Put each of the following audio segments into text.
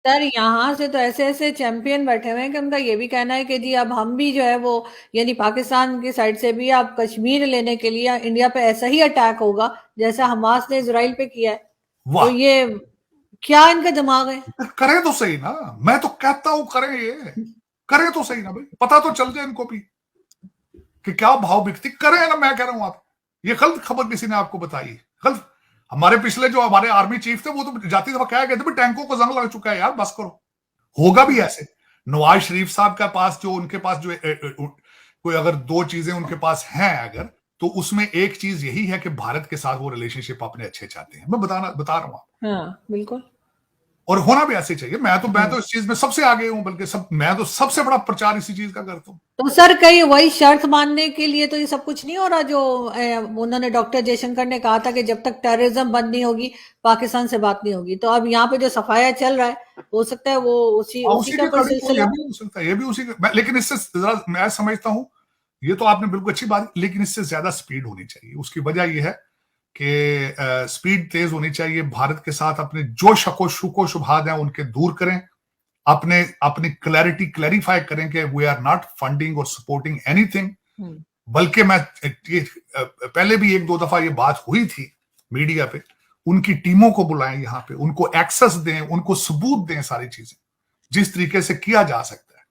Sir यहाँ से तो ऐसे ऐसे चैंपियन बैठे हुए हैं कि उनका ये भी कहना है कि जी अब हम भी जो है वो, यानी पाकिस्तान की साइड से भी आप कश्मीर लेने के लिए इंडिया पे ऐसा ही अटैक होगा जैसा हमास ने इसराइल पे किया है। तो वाह, ये क्या इनका दिमाग है? करें तो सही ना। मैं तो कहता हूं करें, ये करें तो सही ना भाई, पता तो चल जाए इनको भी कि क्या भाव बिकती, करें ना। मैं कह रहा हूं आप, ये गलत खबर किसी ने आपको बताई, गलत। हमारे पिछले जो हमारे आर्मी चीफ थे वो तो जाती दफा क्या कहते थे, टैंकों को जंग लग चुका है यार, बस करो। होगा भी ऐसे। नवाज शरीफ साहब का पास जो, उनके पास जो कोई अगर दो चीजें उनके पास हैं अगर, तो उसमें एक चीज यही है कि भारत के साथ वो रिलेशनशिप अपने अच्छे चाहते हैं। मैं बता रहा हूं आप, हाँ बिल्कुल। और होना भी ऐसे चाहिए। मैं तो इस चीज में सबसे आगे हूं, बल्कि मैं तो सबसे बड़ा प्रचार इसी चीज का करता हूं। तो सर कहीं वही शर्त मानने के लिए तो ये सब कुछ नहीं हो रहा जो उन्होंने डॉक्टर जयशंकर ने कहा था कि जब तक टेररिज्म बंद नहीं होगी पाकिस्तान से बात नहीं होगी। तो अब यहाँ पे जो सफाया चल रहा है हो सकता है वो उसी उसी उसी का के कोई अकॉर्डिंग ये सिलसिला भी हो सकता है, ये भी उसी का लेकिन इससे जरा मैं समझता हूं, ये तो आपने बिल्कुल अच्छी बात, लेकिन इससे ज्यादा स्पीड होनी चाहिए। उसकी वजह यह है कि स्पीड तेज होनी चाहिए। भारत के साथ अपने जो शुको शुभात हैं उनके दूर करें, अपने अपनी क्लैरिटी क्लैरिफाई करें कि वी आर नॉट फंडिंग और सपोर्टिंग एनीथिंग। हम्म। बल्कि मैं ये पहले भी एक दो दफा ये बात हुई थी मीडिया पे, उनकी टीमों को बुलाएं यहां पे, उनको एक्सेस दें, उनको सबूत दें, सारी चीजें जिस तरीके से किया जा सकता है।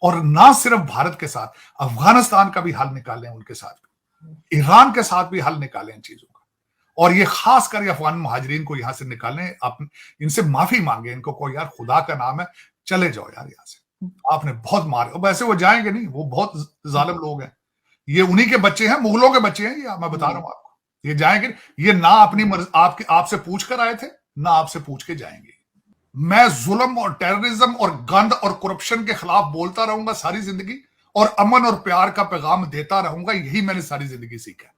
और ना सिर्फ भारत के साथ, अफगानिस्तान का भी हल निकालें, उनके साथ ईरान के साथ भी हल निकालें इन चीजों का। और ये खास कर अफगान महाजरीन को यहां से निकालें, इनसे माफी मांगे, इनको को यार खुदा का नाम है, चले जाओ यार यहां से, आपने बहुत मारे। वैसे वो जाएंगे नहीं, वो बहुत जालिम लोग हैं, ये उन्हीं के बच्चे हैं, मुगलों के बच्चे हैं, ये मैं बता रहा हूं आपको। ये जाएंगे, ये ना अपनी मर्जी आपके आपसे पूछ कर आए थे, ना आपसे पूछ के जाएंगे। मैं जुल्म और टेररिज्म और गंद और करप्शन के खिलाफ बोलता रहूंगा सारी जिंदगी, और अमन और प्यार का पैगाम देता रहूंगा, यही मैंने सारी जिंदगी सीखा।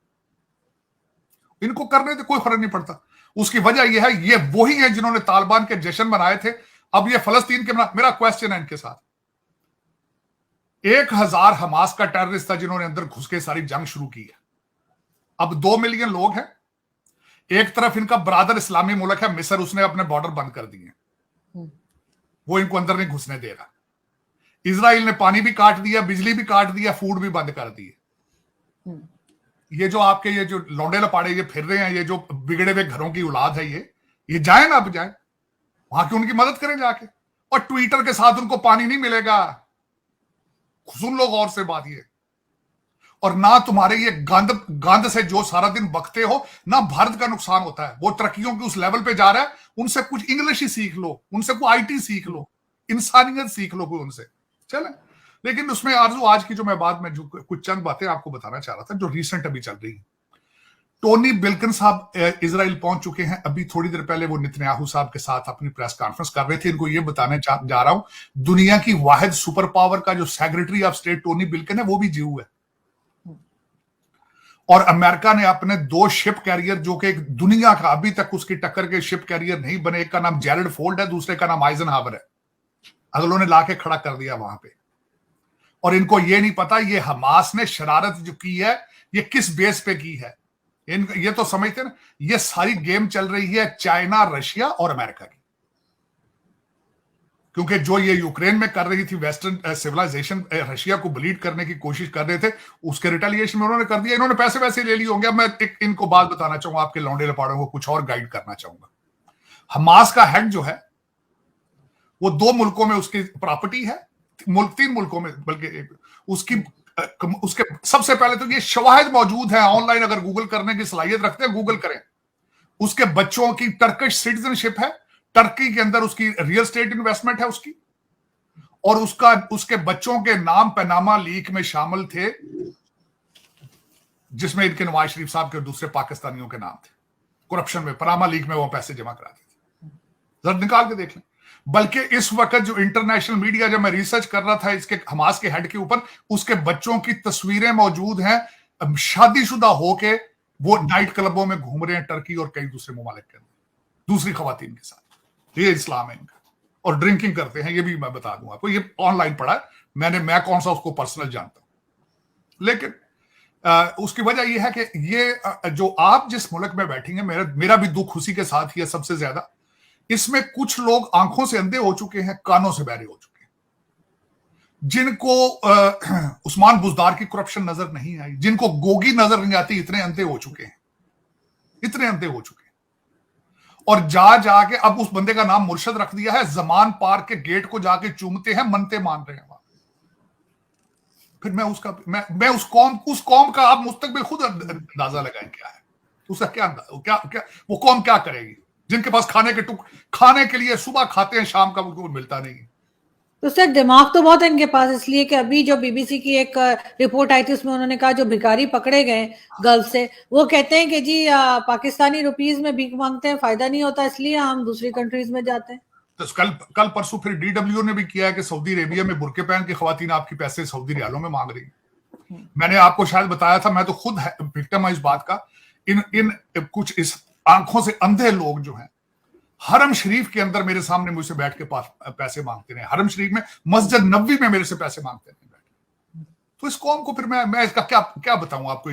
इनको करने से कोई फर्क नहीं पड़ता। उसकी वजह यह है, ये वही है जिन्होंने तालिबान के जश्न मनाए थे, अब ये फलस्तीन के मेरा क्वेश्चन है इनके साथ, 1000 हमास का टेररिस्ट था जिन्होंने अंदर घुस के सारी जंग शुरू की है। अब 2 मिलियन लोग हैं। एक तरफ इनका बरादर इस्लामी मुल्क है मिस्र, उसने अपने बॉर्डर बंद कर दिए, वो इनको अंदर नहीं घुसने दे रहा। इजराइल ने पानी भी काट दिया, बिजली भी काट दिया, फूड भी बंद कर दिए। ये जो आपके ये जो लौंडे लपाड़े ये फिर रहे हैं, ये जो बिगड़े हुए घरों की औलाद है, ये जाए ना, अब जाए वहां की उनकी मदद करें जाके। और ट्विटर के साथ उनको पानी नहीं मिलेगा, सुन लो गौर से बात ये। और ना तुम्हारे ये गंद गंद से जो सारा दिन बकते हो, ना भारत का नुकसान होता है। वो तरक्कियों के उस लेवल पे जा रहा है, उनसे कुछ इंग्लिश ही सीख लो, उनसे कोई आईटी सीख लो, इंसानियत सीख लो कोई उनसे, चले। लेकिन उसमें आरजू आज की जो मैं बात में जो कुछ चंद बातें आपको बताना चाह रहा था जो रिसेंट अभी चल रही है। टोनी बिल्किन साहब इजराइल पहुंच चुके हैं। अभी थोड़ी देर पहले वो नेतन्याहू साहब के साथ अपनी प्रेस कॉन्फ्रेंस कर रहे थे। इनको ये बताने जा रहा हूं, दुनिया की वाहिद सुपर पावर का जो सेक्रेटरी ऑफ स्टेट टोनी बिल्किन है, वो भी जीव है। और अमेरिका ने अपने 2 शिप कैरियर, जो कि एक दुनिया का अभी तक उसकी टक्कर के शिप कैरियर नहीं बने, एक का नाम जेरड फोल्ड है, दूसरे का नाम आइजनहावर है, अगलों ने लाके खड़ा कर दिया वहां पे। और इनको ये नहीं पता ये हमास ने शरारत जो की है ये किस बेस पे की है। ये तो समझते ना, ये सारी गेम चल रही है चाइना, रशिया और अमेरिका की। क्योंकि जो ये यूक्रेन में कर रही थी वेस्टर्न सिविलाइजेशन, रशिया को ब्लीड करने की कोशिश कर रहे थे, उसके रिटेलिएशन में उन्होंने कर दिया। इन्होंने पैसे वैसे ले लिए होंगे। अब मैं इनको बात बताना चाहूंगा, आपके लौंडे लपाड़ों को कुछ और गाइड करना चाहूंगा। हमास का हेड जो है वो 2 मुल्कों में उसकी प्रॉपर्टी है, 3 मुल्कों में बल्कि उसकी उसके सबसे पहले तो ये शवाहिद मौजूद है ऑनलाइन, अगर गूगल करने की सलाहियत रखते हैं गूगल करें। उसके बच्चों की टर्किश सिटीजनशिप है, टर्की के अंदर उसकी रियल स्टेट इन्वेस्टमेंट है उसकी, और उसके बच्चों के नाम पनामा लीक में शामिल थे, जिसमें इनके नवाज शरीफ साहब के और दूसरे पाकिस्तानियों के नाम थे। करप्शन में पनामा लीक में वो पैसे जमा कराते थे, जरा निकाल के देख लें। बल्कि इस वक्त जो इंटरनेशनल मीडिया, जब मैं रिसर्च कर रहा था इसके हमास के हेड के ऊपर, उसके बच्चों की तस्वीरें मौजूद हैं, शादीशुदा होके वो नाइट क्लबों में घूम रहे हैं टर्की और कई दूसरे ममालिक के अंदर दूसरी खवातीन के साथ। ये इस्लाम है इनका, और ड्रिंकिंग करते हैं, ये भी मैं बता दूं आपको, ये ऑनलाइन पढ़ा है मैं कौन सा उसको पर्सनल जानता हूं। लेकिन उसकी वजह यह है कि ये जो आप जिस मुल्क में बैठेंगे, मेरा भी दुख उसी के साथ ही है सबसे ज्यादा, इसमें कुछ लोग आंखों से अंधे हो चुके हैं, कानों से बहरे हो चुके हैं, जिनको उस्मान बुजदार की करप्शन नजर नहीं आई, जिनको गोगी नजर नहीं आती, इतने अंधे हो चुके हैं, इतने अंधे हो चुके हैं। और जाके अब उस बंदे का नाम मुर्शद रख दिया है, जमान पार्क के गेट को जाके चूमते हैं, मनते मान रहे हैं वहां। फिर मैं उस कौम का आप मुस्तकबिल खुद अंदाजा लगाएं क्या है, उसका क्या वो कौम क्या करेगी, जिनके पास खाने के लिए सुबह खाते हैं, शाम का उनको मिलता नहीं है। तो सर दिमाग तो बहुत है इनके पास, इसलिए कि अभी जो बीबीसी की एक रिपोर्ट आई थी उसमें उन्होंने कहा जो भिखारी पकड़े गए गल्फ से, वो कहते हैं कि जी पाकिस्तानी रुपीस में भीख मांगते हैं, फायदा नहीं होता, इसलिए हम दूसरी कंट्रीज में जाते हैं। तो कल परसों फिर डीडब्ल्यू ने भी किया है कि सऊदी अरेबिया में बुरके पहन के खवातीन आपकी पैसे सऊदी रियालों में मांग रही है। मैंने आपको शायद बताया था, मैं तो खुद विक्टिम है इस बात का। इन कुछ इस आंखों से अंधे लोग जो हैं, हरम शरीफ के अंदर मेरे सामने मुझसे बैठ के पैसे मांगते रहे, हरम शरीफ में मस्जिद नबवी में मेरे से पैसे मांगते रहे बैठ। तो इस कौम को फिर मैं इसका क्या बताऊं आपको,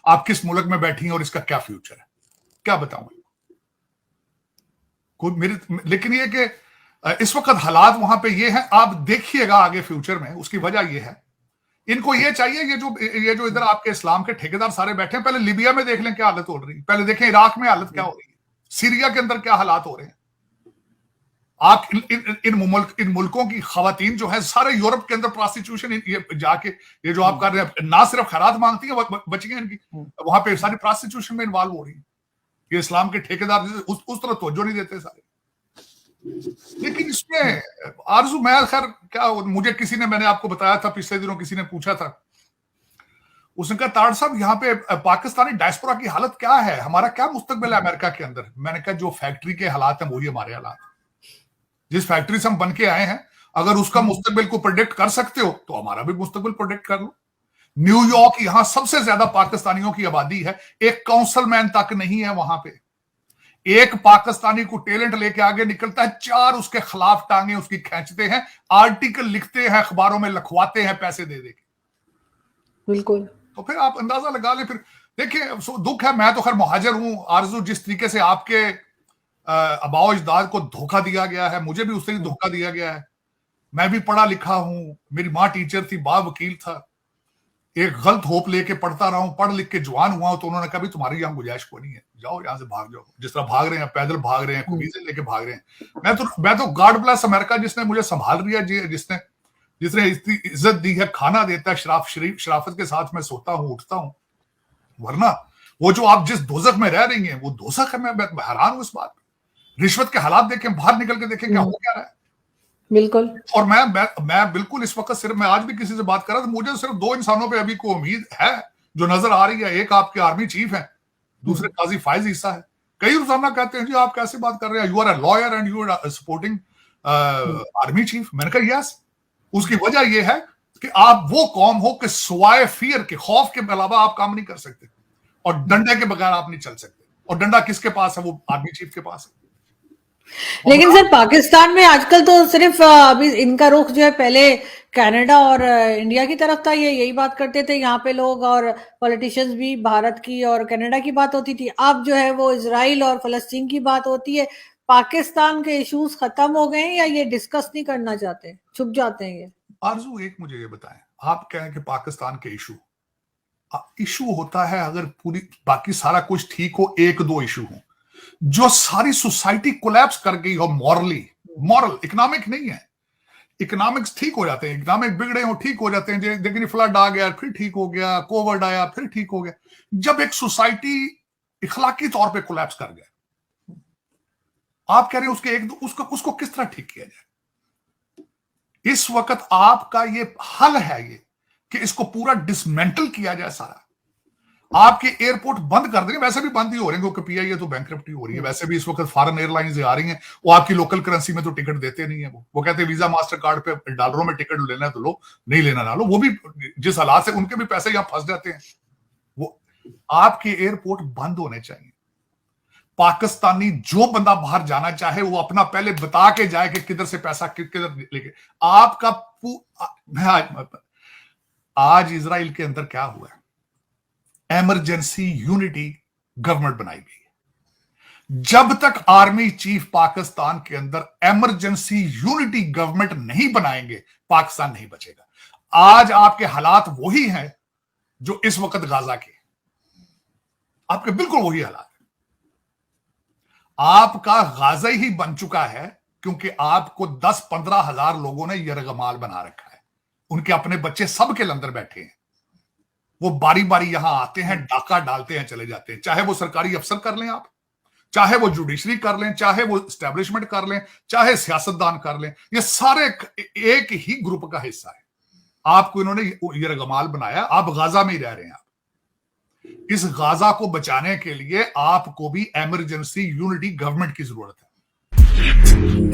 आप किस मुल्क में बैठी हैं और इसका क्या फ्यूचर है, क्या बताऊं लेकिन ये कि इस वक्त हालात वहां पे ये हैं, आप देखिएगा आगे फ्यूचर में। उसकी वजह ये है, इनको ये चाहिए, ये जो इधर आपके इस्लाम के ठेकेदार सारे बैठे हैं, पहले लीबिया में देख लें क्या हालत हो रही है, पहले देखें इराक में हालत क्या हो रही है, सीरिया के अंदर क्या हालात हो रहे हैं। आप इन मुल्कों की खवातीन जो है सारे यूरोप के अंदर प्रोस्टिट्यूशन ये जो आप कर रहे हैं, ना सिर्फ खैरात मांगती है बच्चियां इनकी, वहां पे सारी प्रोस्टिट्यूशन में इन्वॉल्व हो रही है। ये इस्लाम के ठेकेदार उस तरह तवज्जो नहीं देते सारे। लेकिन इसमें आरजू, मैं खैर क्या, मुझे मैंने आपको बताया था पिछले दिनों, किसी ने पूछा था, उसने कहा ताड़ साहब यहाँ पे पाकिस्तानी डायस्पोरा की हालत क्या है, हमारा क्या मुस्तकबिल है अमेरिका के अंदर। मैंने कहा जो फैक्ट्री के हालात हैं वही हमारे हालात, जिस फैक्ट्री से हम बन के आए हैं, अगर उसका मुस्तकबिल को प्रोडिक्ट कर सकते हो तो हमारा भी मुस्तकबिल प्रोडिक्ट कर लो। न्यूयॉर्क, यहां सबसे ज्यादा पाकिस्तानियों की आबादी है, एक काउंसिलमैन तक नहीं है वहां पे। एक पाकिस्तानी को टैलेंट लेके आगे निकलता है, 4 उसके खिलाफ टांगे उसकी खींचते हैं, आर्टिकल लिखते हैं, अखबारों में लिखवाते हैं पैसे दे के। बिल्कुल। तो फिर आप अंदाजा लगा ले। फिर देखिए, दुख है, मैं तो खैर मुहाजिर हूं आरजू, जिस तरीके से आपके आबाओ अजदाद को धोखा दिया गया है, मुझे भी उससे धोखा दिया गया है। मैं भी पढ़ा लिखा हूं, मेरी माँ टीचर थी, बाप वकील था, एक गलत होप लेके पढ़ता रहा हूं, पढ़ लिख के जवान हुआ तो उन्होंने कहा तुम्हारी यहां गुंजाइश को नहीं है, जाओ यहां से भाग जाओ, जिस तरह भाग रहे हैं, पैदल भाग रहे हैं, वीजे लेके भाग रहे हैं। मैं तो गॉड ब्लेस अमेरिका, जिसने मुझे संभाल लिया, जिसने इतनी इज्जत दी है, खाना देता है, शराफत के साथ मैं सोता हूं, उठता हूं। वरना वो जो आप जिस दोजख में रह रही हैं वो दोजख है। मैं हैरान हूं इस बात पे। रिश्वत के हालात देखें, बाहर निकल के देखें क्या हो क्या रहा है। बिल्कुल। और मैं बिल्कुल इस वक्त सिर्फ, मैं आज भी किसी से बात कर रहा था, मुझे सिर्फ 2 इंसानों पे अभी को उम्मीद है जो नजर आ रही है। एक आपके आर्मी चीफ है, दूसरे काजी फायज ईसा है। कई रोजाना कहते हैं जी आप कैसे बात कर रहे हैं, you are a lawyer and you are supporting army chief. मैंने कहा यस, उसकी वजह यह है कि आप वो कौम हो कि सिवाय फियर के, खौफ के अलावा आप काम नहीं कर सकते, और डंडे के बगैर आप नहीं चल सकते। और डंडा किसके पास है? वो आर्मी चीफ के पास है। लेकिन सर पाकिस्तान में आजकल तो सिर्फ अभी इनका रुख जो है, पहले कनाडा और इंडिया की तरफ था, ये यही बात करते थे यहाँ पे लोग, और पॉलिटिशियंस भी भारत की और कनाडा की बात होती थी। अब जो है वो इजराइल और फलस्तीन की बात होती है। पाकिस्तान के इश्यूज खत्म हो गए हैं या ये डिस्कस नहीं करना चाहते, छुप जाते हैं ये? आरजू एक मुझे ये बताएं, आप कहें कि पाकिस्तान के इशू होता है अगर पूरी बाकी सारा कुछ ठीक हो, 1-2 इशू हो जो सारी सोसाइटी कोलैप्स कर गई हो, मॉरल इकोनॉमिक नहीं है। इकोनॉमिक्स ठीक हो जाते हैं, इकोनॉमिक बिगड़े हो ठीक हो जाते हैं, लेकिन फ्लड आ गया फिर ठीक हो गया, कोविड आया फिर ठीक हो गया। जब एक सोसाइटी इखलाकी तौर पे कोलैप्स कर गया, आप कह रहे हैं उसको किस तरह ठीक किया जाए? इस वक्त आपका ये हल है ये कि इसको पूरा डिसमेंटल किया जाए सारा। आपके एयरपोर्ट बंद कर देंगे, वैसे भी बंद ही हो रहे हैं क्योंकि पीआईए तो बैंकरप्टी हो रही है। वैसे भी इस वक्त फॉरेन एयरलाइंस आ रही हैं, वो आपकी लोकल करेंसी में तो टिकट देते नहीं है। वो कहते हैं वीजा मास्टर कार्ड पे डॉलरों में टिकट लेना है तो लो, नहीं लेना ना लो। वो भी जिस हालात से उनके भी पैसे यहां फंस जाते हैं। वो आपके एयरपोर्ट बंद होने चाहिए। पाकिस्तानी जो बंदा बाहर जाना चाहे वो अपना पहले बता के जाए कि किधर से पैसा किधर लेके। आपका आज इजराइल के अंदर क्या हुआ है? इमरजेंसी यूनिटी गवर्नमेंट बनाई गई है। जब तक आर्मी चीफ पाकिस्तान के अंदर इमरजेंसी यूनिटी गवर्नमेंट नहीं बनाएंगे, पाकिस्तान नहीं बचेगा। आज आपके हालात वही हैं जो इस वक्त गाजा के, आपके बिल्कुल वही हालात है। आपका गाजा ही बन चुका है क्योंकि आपको 10-15 हजार लोगों ने यरगमाल बना रखा है। उनके अपने बच्चे सबके अंदर बैठे हैं, वो बारी बारी यहां आते हैं, डाका डालते हैं, चले जाते हैं। चाहे वो सरकारी अफसर कर लें आप, चाहे वो जुडिशरी कर लें, चाहे वो एस्टेब्लिशमेंट कर लें, चाहे सियासतदान कर लें, ये सारे एक ही ग्रुप का हिस्सा है। आपको इन्होंने यरगमाल बनाया, आप गाजा में ही रह रहे हैं। आप इस गाजा को बचाने के लिए आपको भी इमरजेंसी यूनिटी गवर्नमेंट की जरूरत है।